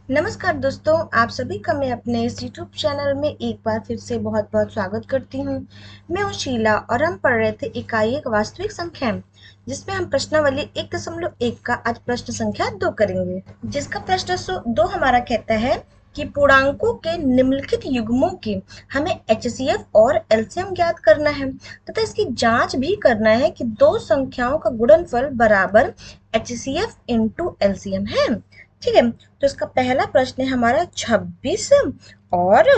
नमस्कार दोस्तों, आप सभी का मैं अपने इस यूट्यूब चैनल में एक बार फिर से बहुत बहुत स्वागत करती हूँ। मैं हूँ शीला और हम पढ़ रहे थे इकाई एक वास्तविक संख्याएं, जिसमें हम प्रश्नावली 1.1 का आज प्रश्न संख्या 2 करेंगे, जिसका प्रश्न 2 हमारा कहता है कि पूर्णांकों के निम्नलिखित युग्मों की हमें एचसीएफ और एलसीएम ज्ञात करना है तथा इसकी जांच भी करना है कि दो संख्याओं का गुणनफल बराबर एचसीएफ इंटू एलसीएम है। ठीक है, तो इसका पहला प्रश्न है हमारा 26 और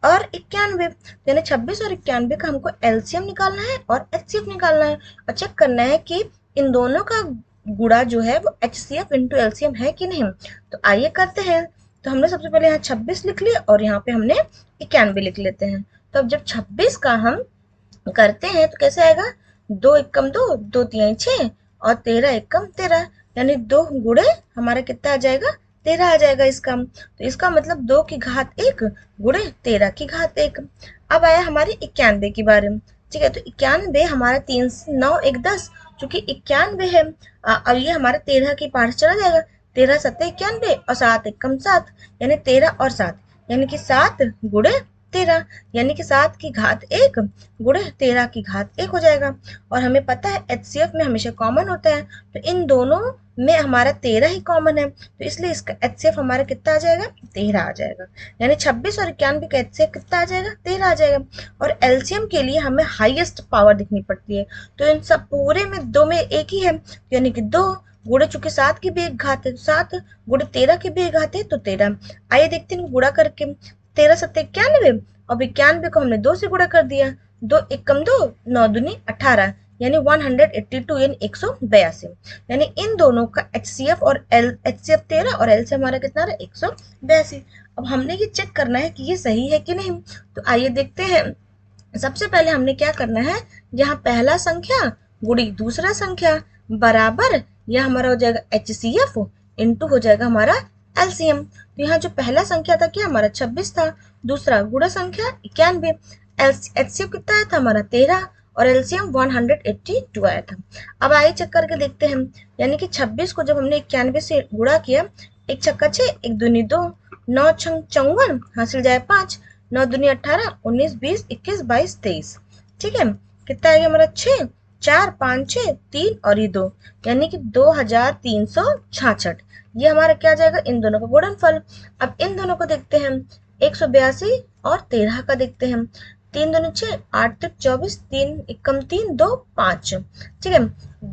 91, यानी 26 और 91 का हमको एलसीएम निकालना है और एचसीएफ निकालना है और चेक करना है कि इन दोनों का गुणा जो है वो एचसीएफ इंटू एलसीएम है कि नहीं। तो आइए करते हैं। तो हमने सबसे पहले यहाँ 26 लिख लिया और यहाँ पे हमने 91 लिख लेते हैं। तो अब जब 26 का हम करते हैं तो कैसे आएगा, 2 एकम 2, 2 तिहाई 6 और 13 एकम 13, यानी 2 गुणे हमारा कितना आ जाएगा, 13 आ जाएगा इसका। तो इसका मतलब 2 की घात 1 गुणे 13 की घात 1। अब आया हमारे 91 की बारे में। ठीक है, तो 91 हमारा 3 9 1 10, चूंकि 91 है और ये हमारा 13 की पार चला जाएगा। 13 सत्ते 91 और 7 एकम 7, यानी 13 और 7, यानी कि 7 गुणे 13, यानी कि 7 की घात 1 गुणे 13 की घात 1 हो जाएगा। और हमें पता है एचसीएफ में हमेशा कॉमन होता है, तो इन दोनों में हमारा 13 ही कॉमन है, तो इसलिए इसका एचसीएफ हमारा कितना आ जाएगा, 13 आ जाएगा। यानी 26 और 91 का एचसीएफ कितना आ जाएगा, 13 आ जाएगा। और एलसीएम के लिए हमें हाईएस्ट पावर दिखनी पड़ती है, तो इन सब पूरे में 2 में एक ही है, यानी कि 2 गुणे, चूंकि 7 की भी एक घात है, 7 गुणे 13 की भी एक घात है, तो 13। आइए देखते हैं गुणा करके। 13 सत्ते 91 और 91 को हमने 2 से गुणा कर दिया। 2 एकम 2, 9 दूनी 18, यानी 182, यानी 182, यानी इन दोनों का एचसीएफ और एचसीएफ 13 और एल से हमारा कितना रहा, 182। अब हमने ये चेक करना है कि ये सही है कि नहीं। तो आइए देखते हैं। सबसे पहले हमने क्या करना है, यहाँ पहला संख्या गुणी दूसरा संख्या बराबर, यह हमारा हो जाएगा एचसीएफ इंटू हो जाएगा हमारा एलसीएम। तो यहाँ जो पहला संख्या था क्या हमारा 26 था, दूसरा गुणा संख्या 91, एचसीएफ कितना आया था हमारा 13 और एलसीएम 182 आया था। अब आइए चेक करके देखते हैं, यानी कि 26 को जब हमने 91 से गुणा किया, एक छक्का 6, एक दूनी 2, 9 छंग 54, हासिल जाए 5, 9 दूनी 18, 19 20 21 22 23। ठीक है, कितना आएगा हमारा 6, 4 5 6 3 और ये 2, यानी कि 2366। ये हमारा क्या जाएगा, इन दोनों का गुणनफल। अब इन दोनों को देखते हैं, 182 और 13 का देखते हैं। 3 दूनी 6, 8 तक 24, 3 एकम 3, 2 5। ठीक है,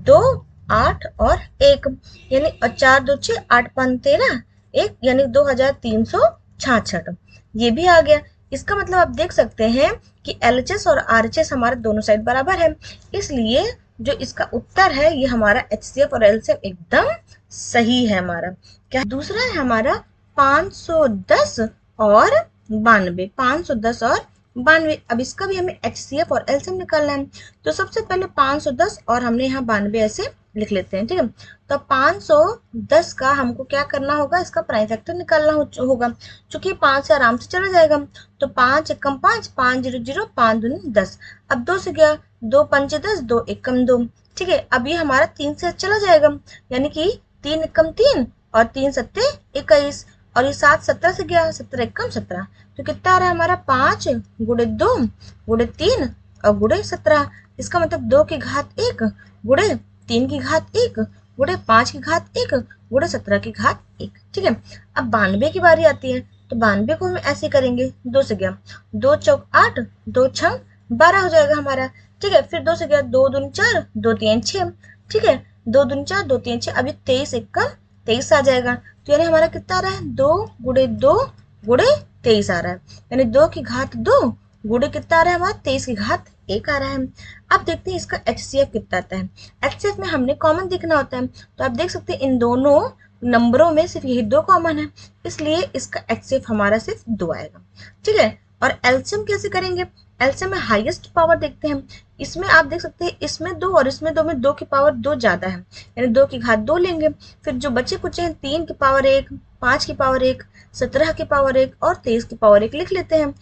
2 8 और 1, यानी 4 2 6, 8 5 13, 1, यानी 2366। ये भी आ गया। इसका मतलब आप देख सकते हैं कि एलएचएस और आरएचएस हमारे दोनों साइड बराबर है, इसलिए जो इसका उत्तर है ये हमारा एचसीएफ और एलसीएफ एकदम सही है हमारा। क्या दूसरा है हमारा 510 और 92, 510 और 92। अब इसका भी हमें एचसीएफ और एलसीएम निकालना है। तो सबसे पहले 510 और हमने यहाँ 92 ऐसे लिख लेते हैं। ठीक है, तो 510 का हमको क्या करना होगा, इसका प्राइम फैक्टर निकालना होगा, चूंकि 5 से आराम से चला जाएगा। तो 5 एकम 5, 5 0 0, 5 दूनी 10। अब 2 से गया, 2 पंचे 10, 2 एकम 2। ठीक है, अब ये हमारा 3 से चला जाएगा, यानी कि 3 एकम 3 और 3 सत्ते 21, और ये 7 17 से गया, 17 एकम 17। तो कितना आ रहा है हमारा, 5 गुणे 2 गुणे 3 और गुणे 17। इसका मतलब 2 की घात 1 गुणे 3 की घात 1 गुणे 5 की घात 1 गुणे 17 की घात 1। ठीक है, अब 92 की बारी आती है, तो 92 को हम ऐसे करेंगे। 2 से गया, 2 चौक 8, 2 छंग 12 हो जाएगा हमारा। ठीक है, फिर 2 से गया, 2 दूनी 4, 2 3 6। ठीक है, 2 दूनी 4, 2 3 6, अभी 23 एकम 23 आ जाएगा। तो यानी हमारा कितना आ रहा है, 2 गुणे 2 गुणे 23 आ रहा है, यानी 2 की घात 2 गुणे कितना आ रहा है हमारा, 23 की घात 1 आ रहा है। अब देखते हैं इसका एचसीएफ कितना आता है। एचसीएफ में हमने कॉमन देखना होता है, तो आप देख सकते हैं इन दोनों नंबरों में सिर्फ यही 2 कॉमन है, इसलिए इसका एचसीएफ हमारा सिर्फ 2 आएगा। ठीक है, और एलसीएम कैसे करेंगे, एलसीएम में हाईएस्ट पावर देखते हैं। इसमें आप देख सकते हैं, इसमें 2 और इसमें 2 में 2 की पावर 2 ज्यादा है, यानी 2 की घात 2 लेंगे। फिर जो बचे कुचे हैं, 3 की पावर 1, 5 की पावर 1, 17 की पावर 1 और 23 की पावर 1 लिख लेते हैं।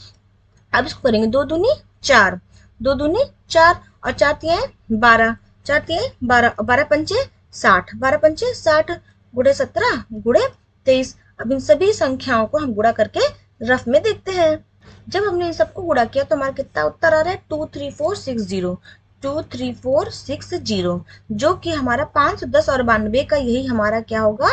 अब इसको करेंगे, 2 दूनी 4, 2 दूनी 4 और 4 तिहाई 12, 4 तिहाई 12 और 12 पंचे 60, 12 पंचे 60 गुणे 17 गुणे 23। अब इन सभी संख्याओं को हम गुणा करके रफ में देखते हैं। जब हमने इन सबको गुणा किया तो हमारा कितना उत्तर आ रहा है 23460, 23460, जो कि हमारा 510 और 92 का यही हमारा क्या होगा,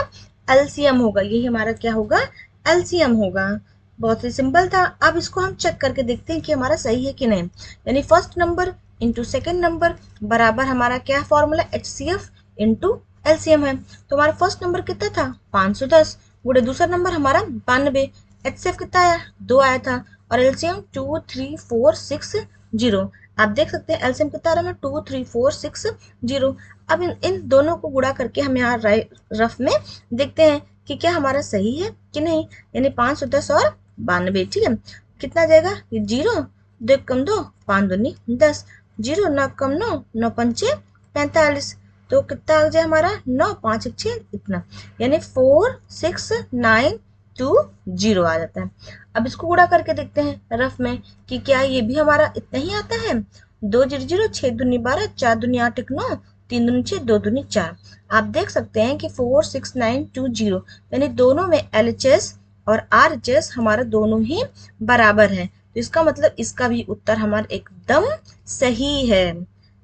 एलसीएम होगा। यही हमारा क्या होगा, एलसीएम होगा। बहुत ही सिंपल था। अब इसको हम चेक करके देखते हैं कि हमारा सही है कि नहीं। यानी first number into second number बराबर हमारा क्या फॉर्मूला, HCF इंटू एलसीएम है। तो हमारा फर्स्ट नंबर कितना था 510 गुणे दूसरा नंबर हमारा 92, HCF कितना आया 2 आया था, और एलसीएम 23460। आप देख सकते हैं एलसीएम कितना आ रहा है 23460। अब इन दोनों को गुणा करके हम यहाँ रफ में देखते हैं कि क्या हमारा सही है कि नहीं। यानी 510 और 92, ठीक है। कितना आ जाएगा, ये 0 2 कम 2 5 दूनी 10, 0 9 कम 9 9 पंचे 45, तो कितना आ जाए हमारा 9 5 1 6 इतना, यानी 46920 आ जाता है। अब इसको गुणा करके देखते हैं रफ में कि क्या ये भी हमारा इतना ही आता है। 2 0 0 6 दूनी 12 4 दूनी 8 1 9 3 दूनी 6 2 दूनी 4। आप देख सकते हैं कि 46920, यानी दोनों में LHS और RHS हमारा दोनों ही बराबर है। तो इसका मतलब इसका भी उत्तर हमारा एकदम सही है,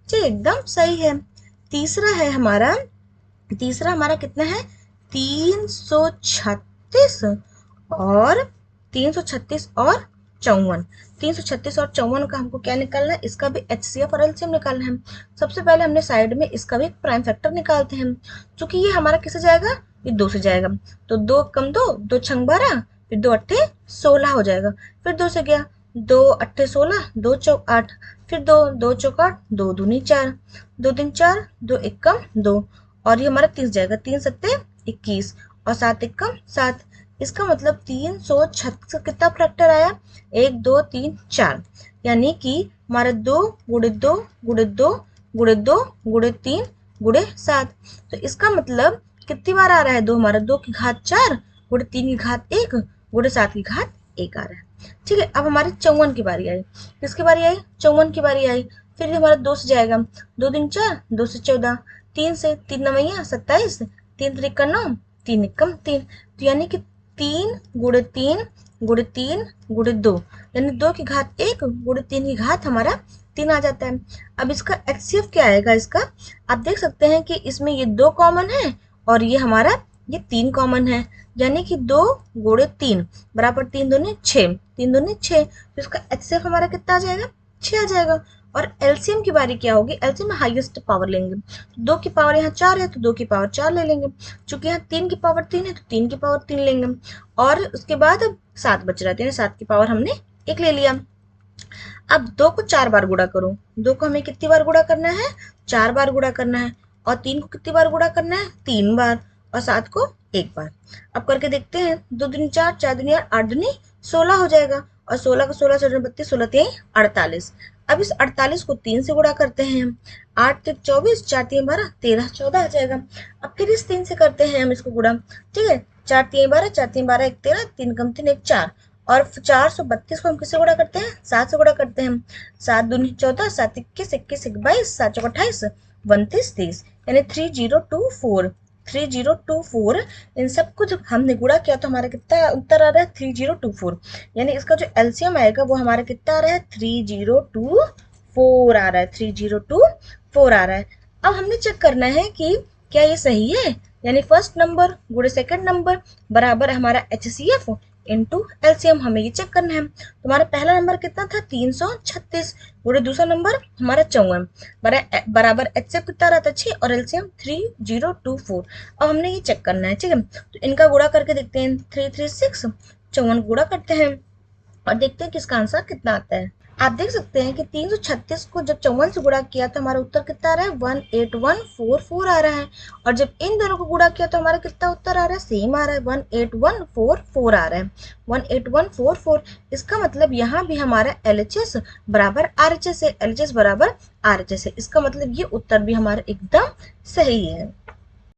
जी एकदम सही है। तीसरा हमारा कितना है 336 और 336 और 54। 336 और 54 का हमको क्या निकालना है, इसका भी HCF और LCM निकालना है। सबसे पहले हमने साइड में इसका भी प्राइम फैक्टर निकालते हैं। चूंकि ये हमारा किससे जाएगा, ये 2 से जाएगा, तो 2 कम 2 2 छंग 12, फिर 2 अट्ठे 16 हो जाएगा, फिर 2 से गया 2 अट्ठे 16 2 चौक 8, फिर 2 2 चौक 8 2 दूनी 4 2 दिन 4 2 एक कम 2, और ये हमारा 30 जाएगा 3 सत्ते 21 और 7 एक कम 7। इसका मतलब 336 कितना फैक्टर आया 1 2 3 4, यानी कि हमारा 2 गुणे 2 गुणे 2 गुणे 2 गुणे 3 गुणे 7। तो इसका मतलब कितनी बार आ रहा है 2, हमारा 2 की घात 4 गुणे 3 की घात 1 गुणे 7 की घात 1 आ रहा है। ठीक है, अब हमारी 54 की बारी आई। किसकी बारी आई, 54 की बारी आई। फिर हमारा 2 से जाएगा, 2 दिन 4 2 से 14, 3 से 3 नवैया 27, 3 त्रिक 9 3 एकम 3, तो यानी कि 3 गुणे 3 गुणे 3 गुणे 2, यानी 2 की घात 1 गुणे 3 की घात हमारा 3 आ जाता है। अब इसका HCF क्या आएगा, इसका आप देख सकते हैं कि इसमें ये 2 कॉमन है और ये हमारा ये 3 कॉमन है, यानी कि 2 गुणे 3 बराबर 3 दूनी 6, 3 दूनी 6, तो इसका HCF हमारा कितना आ जाएगा 6 आ जाएगा। और एलसीएम की बारी क्या होगी, एलसीएम में हाईएस्ट पावर लेंगे। 2 की पावर यहाँ 4 है तो 2 की पावर 4 ले लेंगे, चूंकि यहाँ 3 की पावर 3 है तो 3 की पावर 3 लेंगे, और उसके बाद 7 बच रहा है, 7 की पावर हमने 1 ले लिया। अब 2 को 4 बार गुणा करो, 2 को हमें कितनी बार गुणा करना है 4 बार गुणा करना है, और 3 को कितनी बार गुणा करना है 3 बार, और 7 को 1 बार। अब करके देखते हैं, 2 दूनी 4 4 दूनी 8 8 दूनी 16 हो जाएगा, और 16 को 16 से 32 16 3 48। अब इस 48 को 3 से गुणा करते हैं हम, 8 3 24 4 3 12 13 14 आ जाएगा। अब फिर इस 3 से करते हैं हम इसको गुणा, ठीक है, 4 3 12 4 3 12 1 13 3 कम 3 1 4, और 432 को हम किससे गुणा करते हैं 7 से गुणा करते हैं। 7 दूनी 14 7 21 21 22 7 चौक 28 29 30, यानी 3024 3024। इन सब को जब हमने गुणा किया तो हमारा कितना उत्तर आ रहा है 3024, यानी इसका जो एलसीएम आएगा वो हमारा कितना आ रहा है 3024 आ रहा है, 3024 आ रहा है। अब हमने चेक करना है कि क्या ये सही है, यानी फर्स्ट नंबर गुणे सेकंड नंबर बराबर हमारा HCF इंटू एलसीएम, हमें ये चेक करना है। तो हमारा पहला नंबर कितना था 336 गुणे दूसरा नंबर हमारा 54 बराबर HCF कितना रहा था 6 और एलसीएम 3024। अब हमने ये चेक करना है, ठीक है, तो इनका गुणा करके देखते हैं 336 54 गुणा करते हैं और देखते हैं किसका आंसर कितना आता है। आप देख सकते हैं कि 336 को जब 54 से गुणा किया तो हमारा उत्तर कितना आ रहा है 18144 आ रहा है, और जब इन दोनों को गुणा किया तो हमारा कितना उत्तर आ रहा है सेम आ रहा है 18144 आ रहा है 18144। इसका मतलब यहाँ भी हमारा LHS बराबर RHS है, LHS बराबर RHS है, इसका मतलब ये उत्तर भी हमारा एकदम सही है।